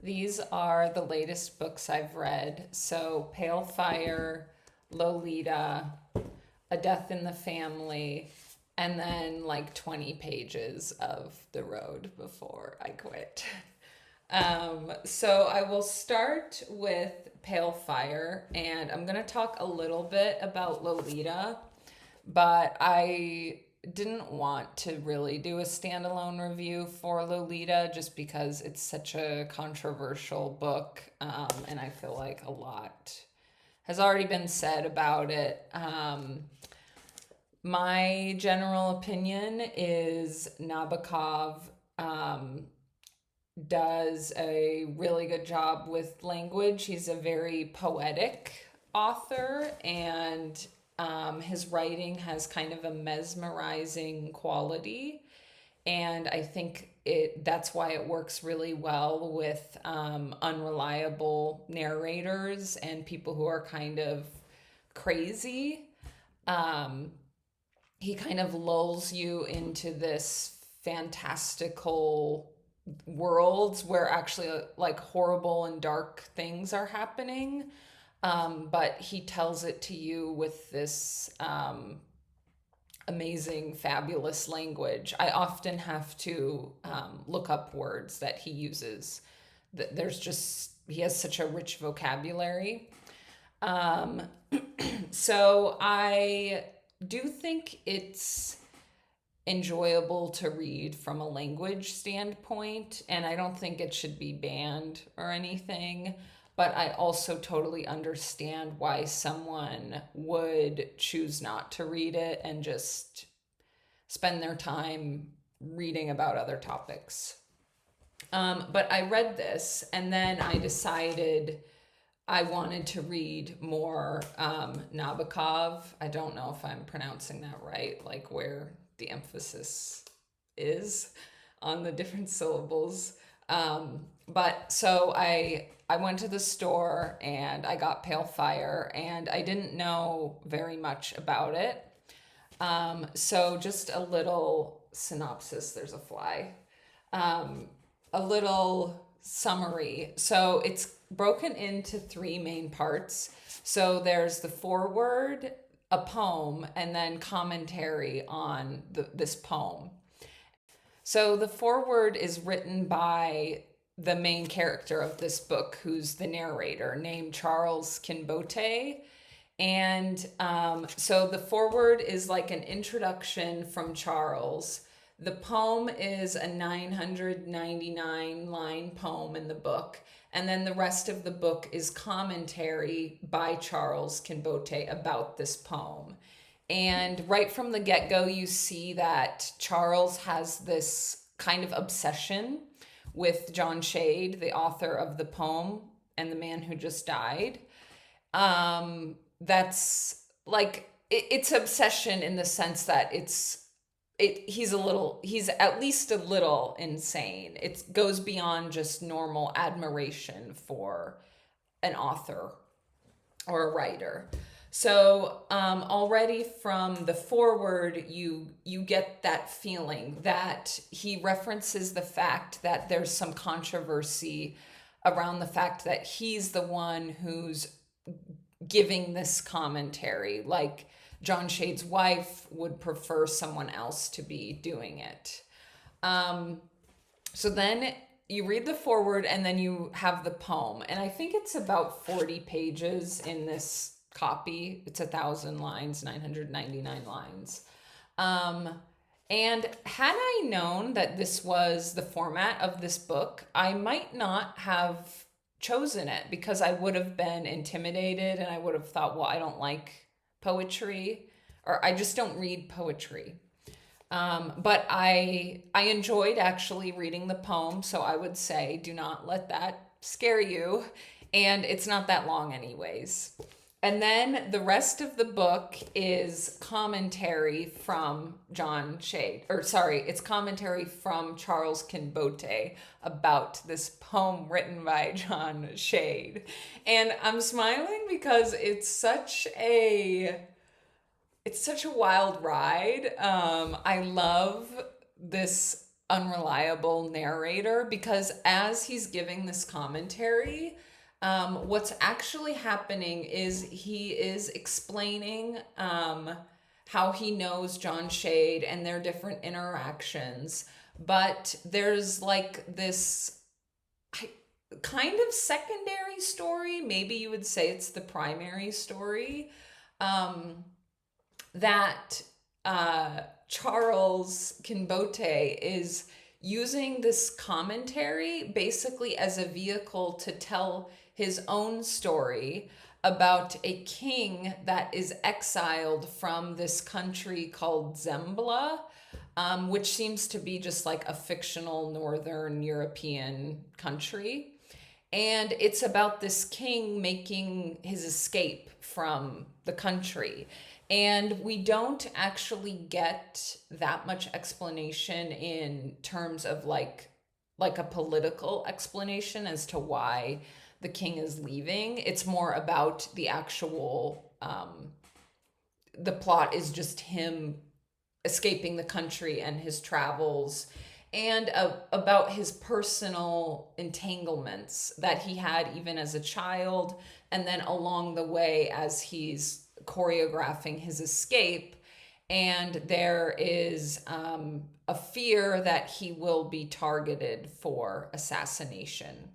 These are the latest books I've read. So, Pale Fire, Lolita, A Death in the Family, and then like 20 pages of The Road before I quit. So, I will start with Pale Fire, and I'm going to talk a little bit about Lolita, but I didn't want to really do a standalone review for Lolita just because it's such a controversial book, and I feel like a lot has already been said about it. My general opinion is Nabokov does a really good job with language. He's a very poetic author, and his writing has kind of a mesmerizing quality. And I think that's why it works really well with unreliable narrators and people who are kind of crazy. Um, he kind of lulls you into this fantastical worlds where actually like horrible and dark things are happening. But he tells it to you with this amazing, fabulous language. I often have to look up words that he uses. He has such a rich vocabulary. Um, so I do think it's enjoyable to read from a language standpoint, and I don't think it should be banned or anything. But I also totally understand why someone would choose not to read it and just spend their time reading about other topics. But I read this and then I decided I wanted to read more Nabokov. I don't know if I'm pronouncing that right, like where the emphasis is on the different syllables. But so I went to the store and I got Pale Fire, and I didn't know very much about it. So just a little synopsis. There's a fly. A little summary. So it's broken into three main parts. So there's the foreword, a poem, and then commentary on this poem. So the foreword is written by the main character of this book, who's the narrator, named Charles Kinbote. And so the foreword is like an introduction from Charles. The poem is a 999 line poem in the book. And then the rest of the book is commentary by Charles Kinbote about this poem. And right from the get-go, you see that Charles has this kind of obsession with John Shade, the author of the poem and the man who just died. That's like it's obsession in the sense that he's at least a little insane. It goes beyond just normal admiration for an author or a writer. So already from the foreword, you get that feeling that he references the fact that there's some controversy around the fact that he's the one who's giving this commentary. Like John Shade's wife would prefer someone else to be doing it. So then you read the foreword and then you have the poem. And I think it's about 40 pages in this copy. It's 1,000 lines, 999 lines. And had I known that this was the format of this book, I might not have chosen it because I would have been intimidated and I would have thought, well, I don't like poetry, or I just don't read poetry. But I enjoyed actually reading the poem, so I would say do not let that scare you. And it's not that long anyways. And then the rest of the book is commentary from it's commentary from Charles Kinbote about this poem written by John Shade. And I'm smiling because it's such a wild ride. I love this unreliable narrator, because as he's giving this commentary, what's actually happening is he is explaining how he knows John Shade and their different interactions. But there's like this kind of secondary story, maybe you would say it's the primary story, that Charles Kinbote is using this commentary basically as a vehicle to tell his own story about a king that is exiled from this country called Zembla, which seems to be just like a fictional Northern European country. And it's about this king making his escape from the country. And we don't actually get that much explanation in terms of like a political explanation as to why the king is leaving. It's more about the actual, the plot is just him escaping the country and his travels, and about his personal entanglements that he had even as a child, and then along the way as he's choreographing his escape. And there is a fear that he will be targeted for assassination.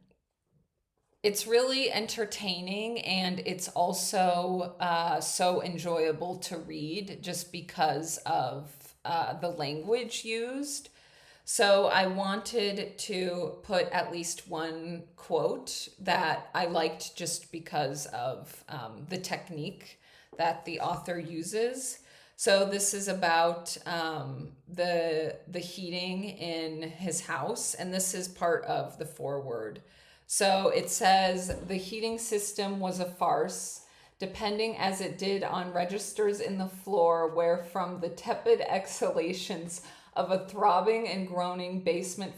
It's really entertaining, and it's also so enjoyable to read just because of the language used. So I wanted to put at least one quote that I liked just because of the technique that the author uses. So this is about the heating in his house, and this is part of the foreword. So it says, the heating system was a farce, depending as it did on registers in the floor, where from the tepid exhalations of a throbbing and groaning basement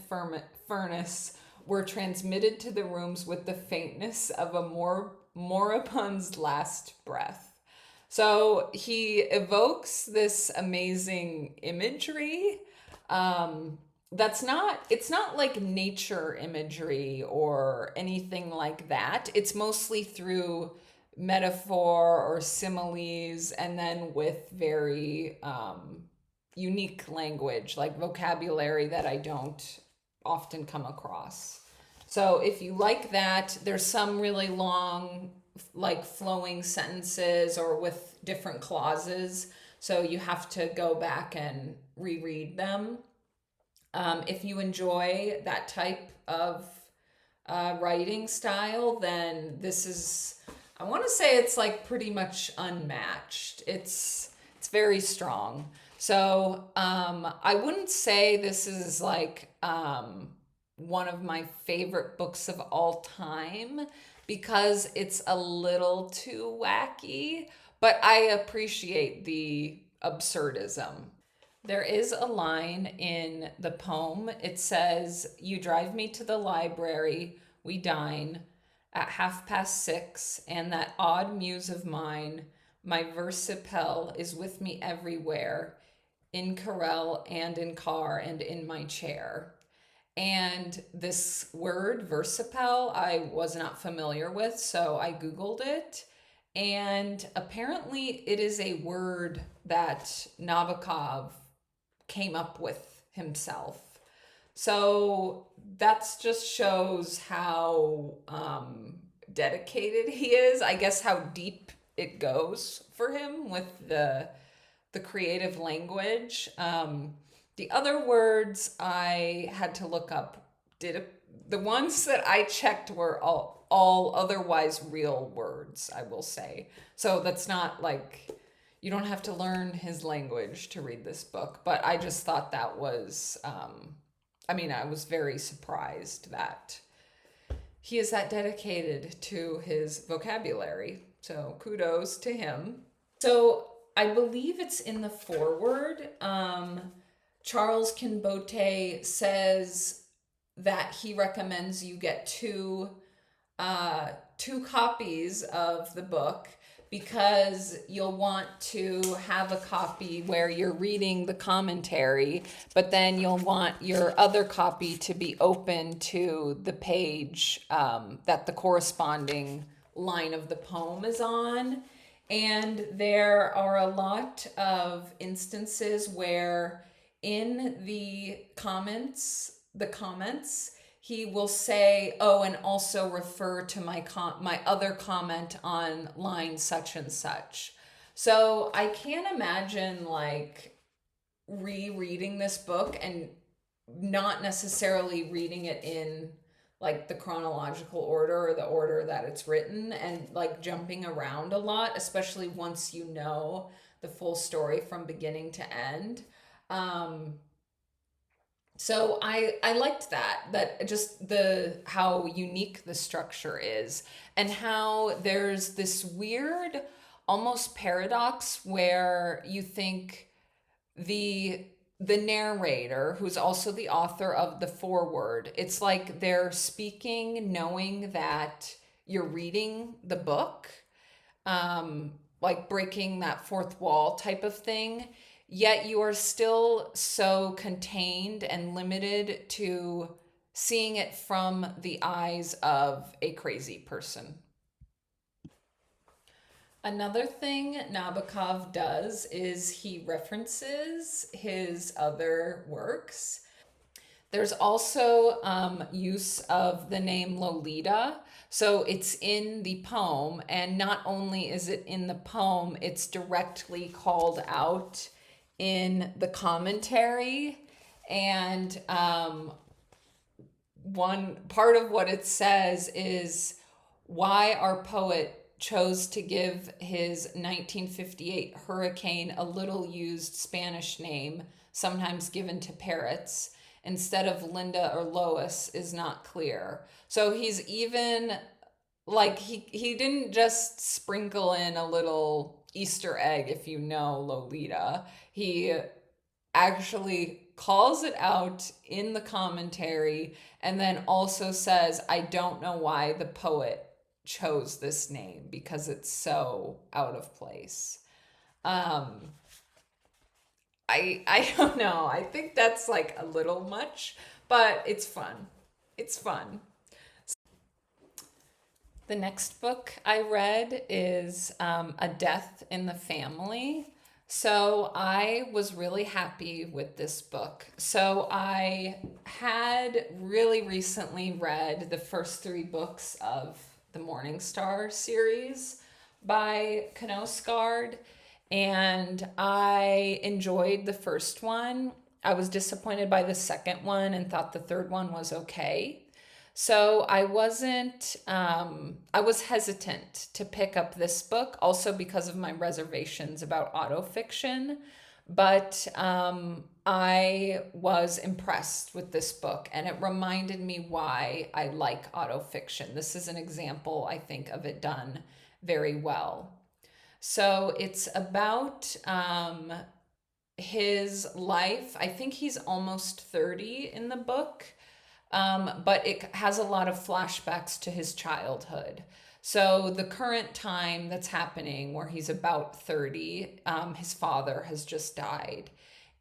furnace were transmitted to the rooms with the faintness of a moribund's last breath. So he evokes this amazing imagery. It's not like nature imagery or anything like that. It's mostly through metaphor or similes, and then with very unique language, like vocabulary that I don't often come across. So if you like that, there's some really long, like flowing sentences or with different clauses. So you have to go back and reread them. If you enjoy that type of writing style, then this is, I want to say it's like pretty much unmatched. It's very strong. So I wouldn't say this is like one of my favorite books of all time, because it's a little too wacky, but I appreciate the absurdism. There is a line in the poem. It says, "You drive me to the library, we dine at 6:30, and that odd muse of mine, my versipel, is with me everywhere, in carrel and in car and in my chair." And this word, versipel, I was not familiar with, so I Googled it. And apparently it is a word that Nabokov came up with himself. So that just shows how dedicated he is. I guess how deep it goes for him with the creative language. The other words I had to look up, the ones that I checked were all otherwise real words, I will say. So that's not like, you don't have to learn his language to read this book, but I just thought that was, I was very surprised that he is that dedicated to his vocabulary. So kudos to him. So I believe it's in the foreword. Charles Kinbote says that he recommends you get two copies of the book, because you'll want to have a copy where you're reading the commentary, but then you'll want your other copy to be open to the page that the corresponding line of the poem is on. And there are a lot of instances where in the comments, he will say, "Oh, and also refer to my other comment on line such and such." So I can't imagine like rereading this book and not necessarily reading it in like the chronological order or the order that it's written, and like jumping around a lot, especially once you know the full story from beginning to end. Um, so I liked that just the how unique the structure is, and how there's this weird almost paradox where you think the the narrator, who's also the author of the foreword, it's like they're speaking knowing that you're reading the book, like breaking that fourth wall type of thing, yet you are still so contained and limited to seeing it from the eyes of a crazy person. Another thing Nabokov does is he references his other works. There's also use of the name Lolita. So it's in the poem, and not only is it in the poem, it's directly called out in the commentary. And one part of what it says is why our poet chose to give his 1958 hurricane a little used Spanish name, sometimes given to parrots, instead of Linda or Lois is not clear. So he's even like he didn't just sprinkle in a little Easter egg if you know Lolita. He actually calls it out in the commentary, and then also says, I don't know why the poet chose this name because it's so out of place. Um, I don't know. I think that's like a little much, but it's fun. It's fun. The next book I read is A Death in the Family. So I was really happy with this book. So I had really recently read the first three books of the Morning Star series by Knausgaard, and I enjoyed the first one. I was disappointed by the second one and thought the third one was okay. So I was hesitant to pick up this book, also because of my reservations about autofiction. But I was impressed with this book, and it reminded me why I like autofiction. This is an example, I think, of it done very well. So it's about his life. I think he's almost 30 in the book, but it has a lot of flashbacks to his childhood. So the current time that's happening, where he's about 30, his father has just died.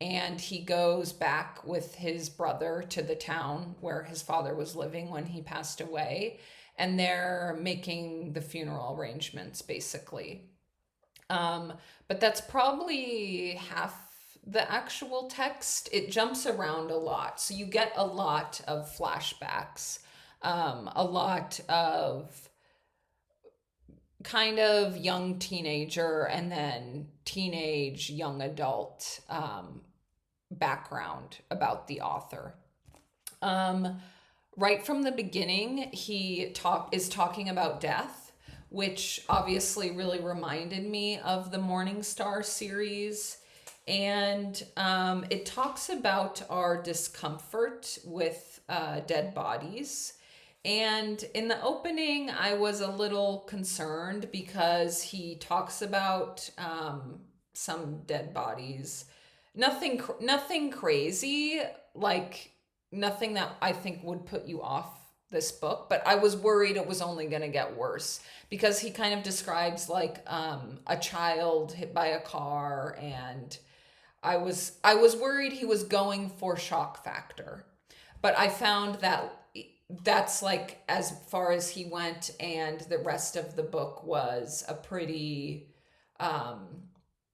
And he goes back with his brother to the town where his father was living when he passed away. And they're making the funeral arrangements, basically. But that's probably half the actual text. It jumps around a lot. So you get a lot of flashbacks, a lot of kind of young teenager and then teenage young adult background about the author. Right from the beginning, is talking about death, which obviously really reminded me of the Morning Star series. And it talks about our discomfort with dead bodies. And in the opening, I was a little concerned because he talks about some dead bodies. Nothing crazy, like nothing that I think would put you off this book, but I was worried it was only going to get worse because he kind of describes like a child hit by a car, and I was worried he was going for shock factor. But I found that that's like as far as he went, and the rest of the book was a pretty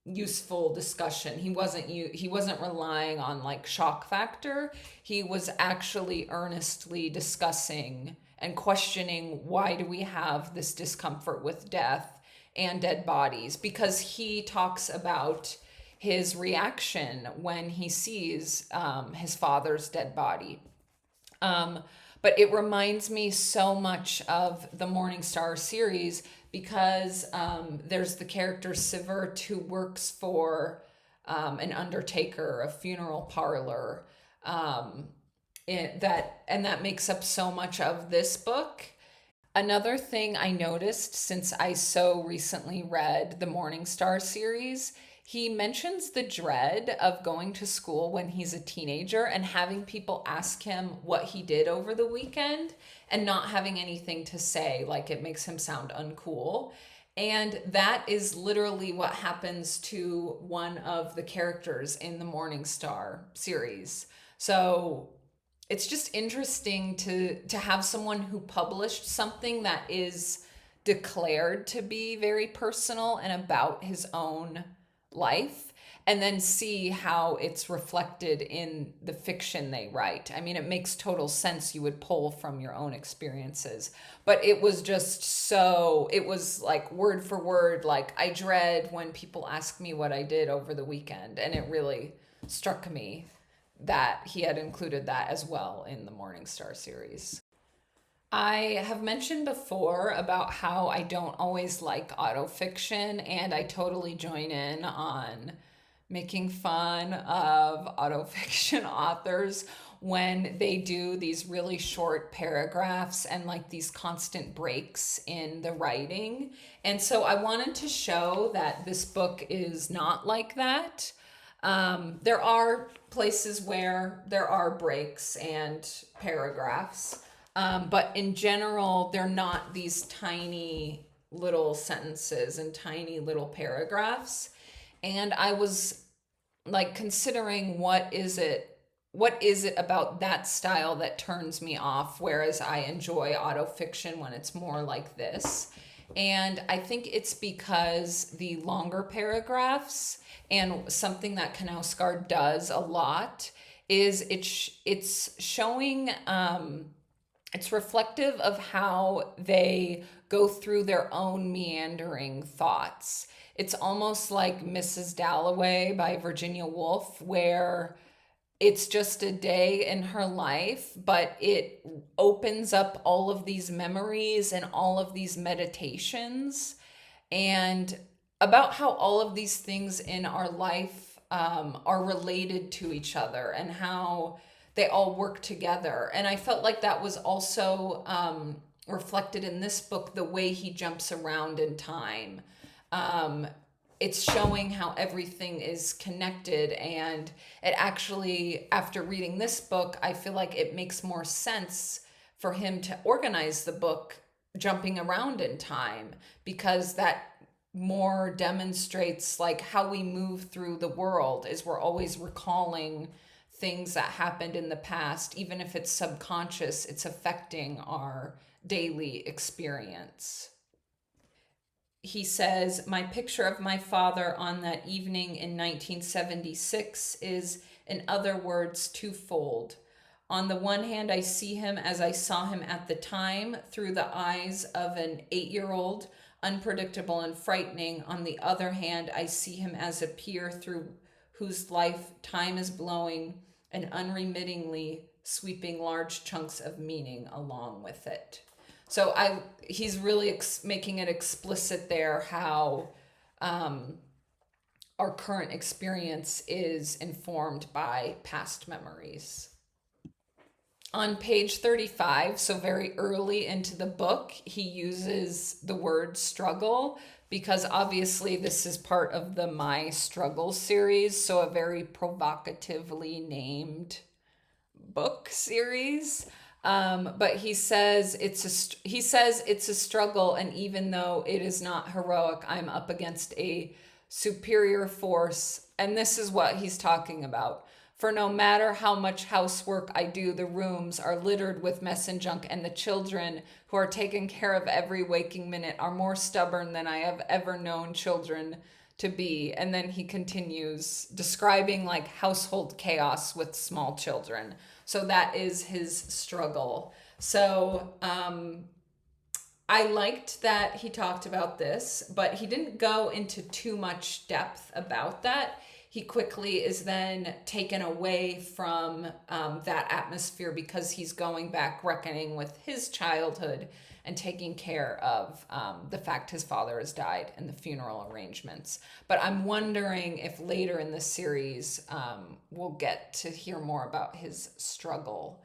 useful discussion. He wasn't relying on like shock factor. He was actually earnestly discussing and questioning, why do we have this discomfort with death and dead bodies? Because he talks about his reaction when he sees his father's dead body. But it reminds me so much of the Morning Star series because there's the character Sivert who works for an undertaker, a funeral parlor. That makes up so much of this book. Another thing I noticed since I so recently read the Morning Star series, he mentions the dread of going to school when he's a teenager and having people ask him what he did over the weekend and not having anything to say, like it makes him sound uncool. And that is literally what happens to one of the characters in the Morning Star series. So it's just interesting to have someone who published something that is declared to be very personal and about his own life, and then see how it's reflected in the fiction they write. I mean, it makes total sense. You would pull from your own experiences, but it was it was like word for word, like I dread when people ask me what I did over the weekend. And it really struck me that he had included that as well in the Morning Star series. I have mentioned before about how I don't always like autofiction, and I totally join in on making fun of autofiction authors when they do these really short paragraphs and like these constant breaks in the writing. And so I wanted to show that this book is not like that. There are places where there are breaks and paragraphs. But in general, they're not these tiny little sentences and tiny little paragraphs. And I was like considering what is it about that style that turns me off, whereas I enjoy autofiction when it's more like this. And I think it's because the longer paragraphs, and something that Knausgaard does a lot, is it's showing it's reflective of how they go through their own meandering thoughts. It's almost like Mrs. Dalloway by Virginia Woolf, where it's just a day in her life, but it opens up all of these memories and all of these meditations, and about how all of these things in our life are related to each other and how they all work together. And I felt like that was also reflected in this book, the way he jumps around in time. It's showing how everything is connected, and it actually, after reading this book, I feel like it makes more sense for him to organize the book jumping around in time, because that more demonstrates like how we move through the world is we're always recalling things that happened in the past. Even if it's subconscious, it's affecting our daily experience. He says, my picture of my father on that evening in 1976 is, in other words, twofold. On the one hand, I see him as I saw him at the time, through the eyes of an 8-year-old, unpredictable and frightening. On the other hand, I see him as a peer through whose life time is blowing and unremittingly sweeping large chunks of meaning along with it. So he's really making it explicit there how our current experience is informed by past memories. On page 35, so very early into the book, he uses the word struggle, because obviously this is part of the My Struggle series, so a very provocatively named book series. But he says it's a struggle, and even though it is not heroic, I'm up against a superior force. And this is what he's talking about. For no matter how much housework I do, the rooms are littered with mess and junk, and the children who are taken care of every waking minute are more stubborn than I have ever known children to be. And then he continues describing like household chaos with small children. So that is his struggle. So I liked that he talked about this, but he didn't go into too much depth about that. He quickly is then taken away from that atmosphere because he's going back, reckoning with his childhood and taking care of the fact his father has died and the funeral arrangements. But I'm wondering if later in the series we'll get to hear more about his struggle.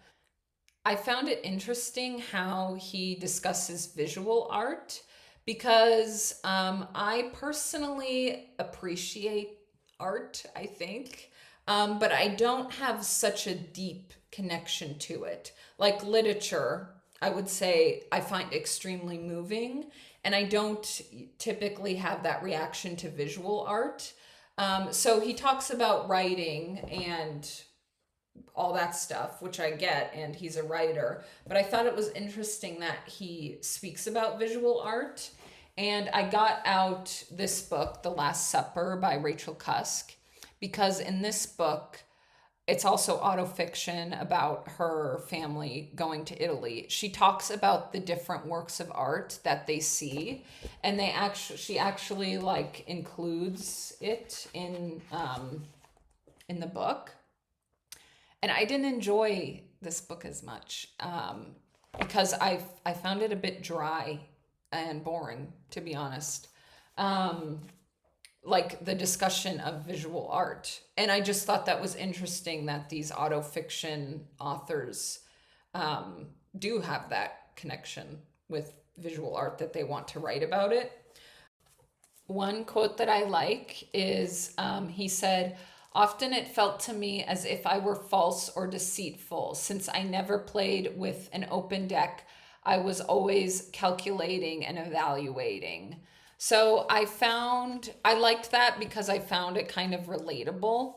I found it interesting how he discusses visual art because I personally appreciate art, I think, but I don't have such a deep connection to it. Like literature, I would say I find extremely moving, and I don't typically have that reaction to visual art. So he talks about writing and all that stuff, which I get, and he's a writer. But I thought it was interesting that he speaks about visual art. And I got out this book, The Last Supper by Rachel Cusk, because in this book, it's also autofiction about her family going to Italy. She talks about the different works of art that they see, and she actually like includes it in the book. And I didn't enjoy this book as much because I found it a bit dry and boring, to be honest. Like the discussion of visual art. And I just thought that was interesting that these autofiction authors do have that connection with visual art, that they want to write about it. One quote that I like is he said, "Often it felt to me as if I were false or deceitful. Since I never played with an open deck, I was always calculating and evaluating." So I liked that because I found it kind of relatable.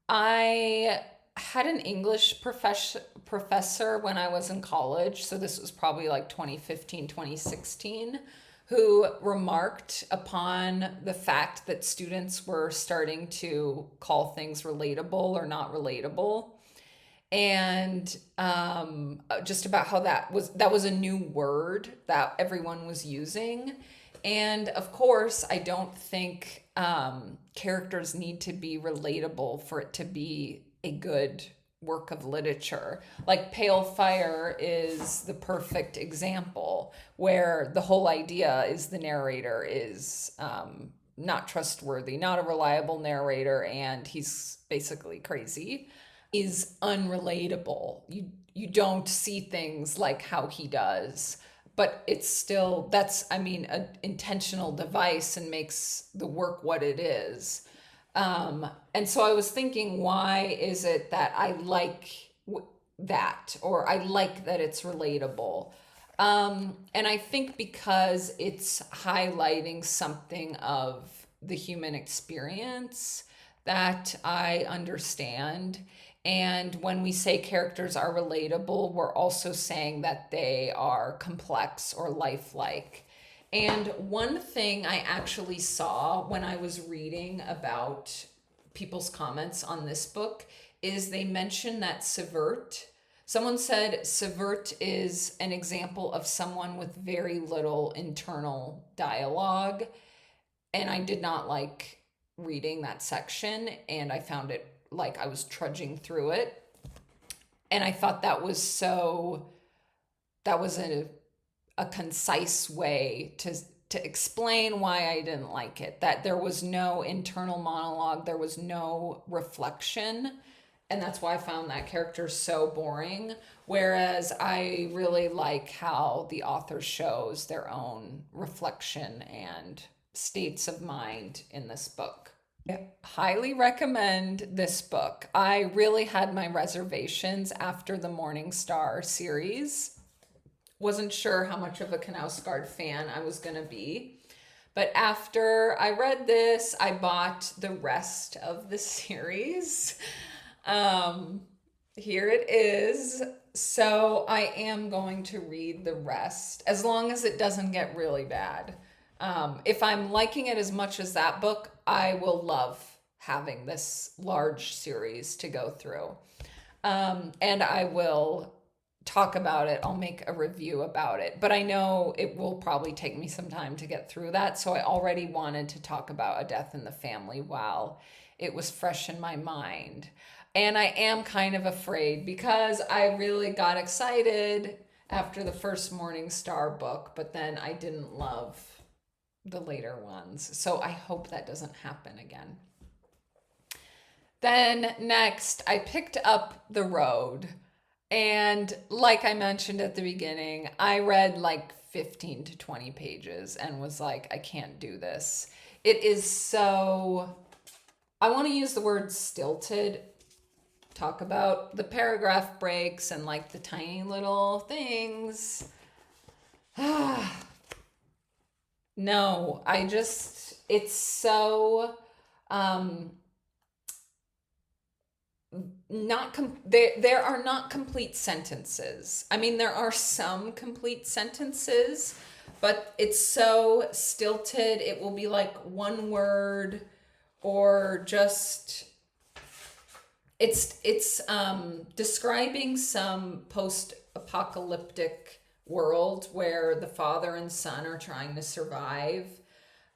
I had an English professor when I was in college, so this was probably like 2015, 2016, who remarked upon the fact that students were starting to call things relatable or not relatable. And just about how that was a new word that everyone was using. And of course, I don't think characters need to be relatable for it to be a good work of literature. Like Pale Fire is the perfect example, where the whole idea is the narrator is not trustworthy, not a reliable narrator, and he's basically crazy. Is unrelatable. You don't see things like how he does, but it's still, an intentional device and makes the work what it is. And so I was thinking, why is it that I like that, or I like that it's relatable? And I think because it's highlighting something of the human experience that I understand. And when we say characters are relatable, we're also saying that they are complex or lifelike. And one thing I actually saw when I was reading about people's comments on this book is they mentioned that someone said Sivert is an example of someone with very little internal dialogue. And I did not like reading that section, and I found it like I was trudging through it. And I thought that was a concise way to explain why I didn't like it, that there was no internal monologue, there was no reflection, and that's why I found that character so boring. Whereas I really like how the author shows their own reflection and states of mind in this book. Highly recommend this book. I really had my reservations after the Morning Star series. Wasn't sure how much of a Knausgaard fan I was going to be. But after I read this, I bought the rest of the series. Um, Here it is. So I am going to read the rest as long as it doesn't get really bad. If I'm liking it as much as that book, I will love having this large series to go through. And I will talk about it. I'll make a review about it. But I know it will probably take me some time to get through that. So I already wanted to talk about A Death in the Family while it was fresh in my mind. And I am kind of afraid because I really got excited after the first Morning Star book, but then I didn't love the later ones. So I hope that doesn't happen again. Then next, I picked up The Road. And like I mentioned at the beginning, I read like 15 to 20 pages and was like, I can't do this. It is so, I want to use the word stilted, talk about the paragraph breaks and like the tiny little things. No, it's so, there are not complete sentences. I mean, there are some complete sentences, but it's so stilted. It will be like one word or just it's describing some post-apocalyptic world where the father and son are trying to survive.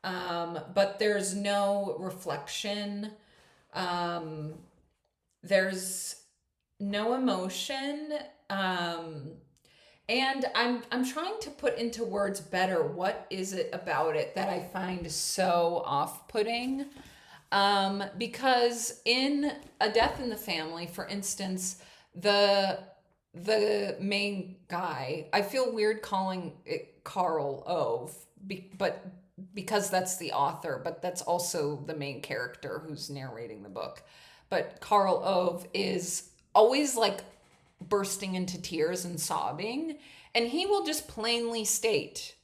But there's no reflection. There's no emotion. And I'm trying to put into words better what is it about it that I find so off-putting. Because in A Death in the Family, for instance, the main guy, I feel weird calling it Karl Ove, but because that's the author, but that's also the main character who's narrating the book. But Karl Ove is always like bursting into tears and sobbing, and he will just plainly state,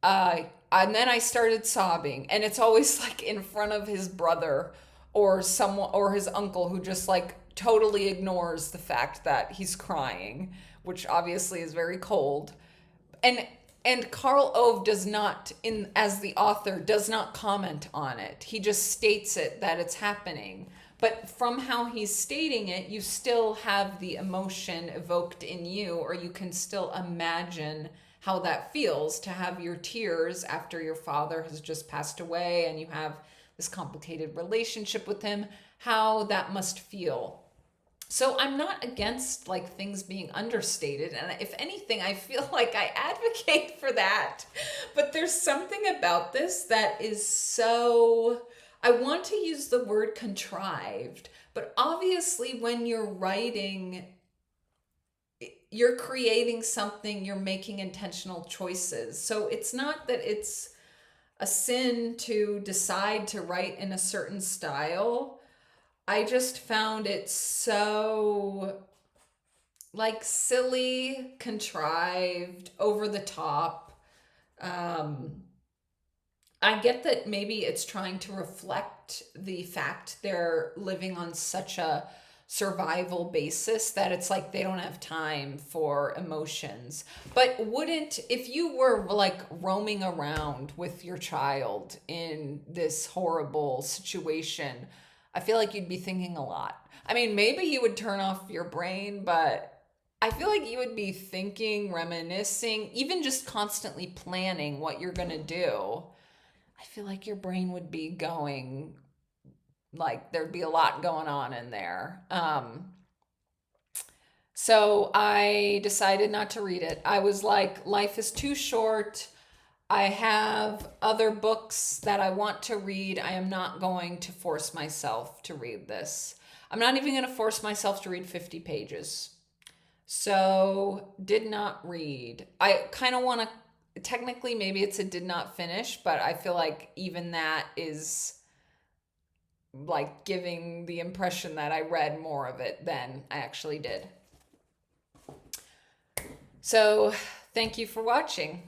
and then I started sobbing, and it's always like in front of his brother or someone or his uncle who just like totally ignores the fact that he's crying, which obviously is very cold. And Karl Ove does not, in as the author, does not comment on it. He just states it that it's happening. But from how he's stating it, you still have the emotion evoked in you, or you can still imagine how that feels to have your tears after your father has just passed away and you have this complicated relationship with him, how that must feel. So I'm not against like things being understated, and if anything I feel like I advocate for that. But there's something about this that is so, I want to use the word contrived, but obviously when you're writing, you're creating something, you're making intentional choices. So it's not that it's a sin to decide to write in a certain style. I just found it so like silly, contrived, over the top. I get that maybe it's trying to reflect the fact they're living on such a survival basis that it's like they don't have time for emotions. But wouldn't, if you were like roaming around with your child in this horrible situation, I feel like you'd be thinking a lot. I mean, maybe you would turn off your brain, but I feel like you would be thinking, reminiscing, even just constantly planning what you're going to do. I feel like your brain would be going, like there'd be a lot going on in there. So I decided not to read it. I was like, life is too short. I have other books that I want to read. I am not going to force myself to read this. I'm not even going to force myself to read 50 pages. So did not read. I kind of want to, technically maybe it's a did not finish, but I feel like even that is like giving the impression that I read more of it than I actually did. So thank you for watching.